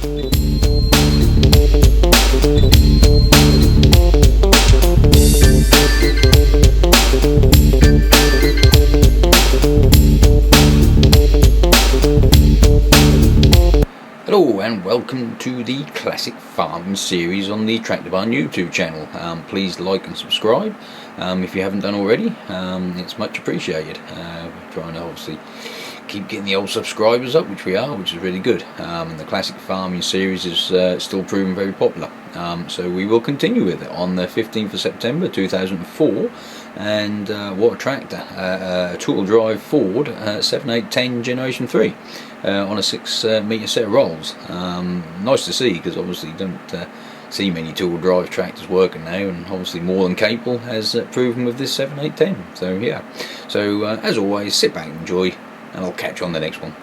Hello and welcome to the Classic Farming series on the Tractor Barn YouTube channel. Please like and subscribe if you haven't done already. It's much appreciated. We're trying to obviously keep getting the old subscribers up, which we are, which is really good. And the Classic Farming series is still proving very popular. So we will continue with it on the 15th of September 2004. And what a tractor, a tool drive Ford 7810 Generation 3 on a 6 metre set of rolls. Nice to see, because obviously you don't see many tool drive tractors working now, and obviously more than capable, as proven with this 7810. So yeah, so as always, sit back and enjoy, and I'll catch you on the next one.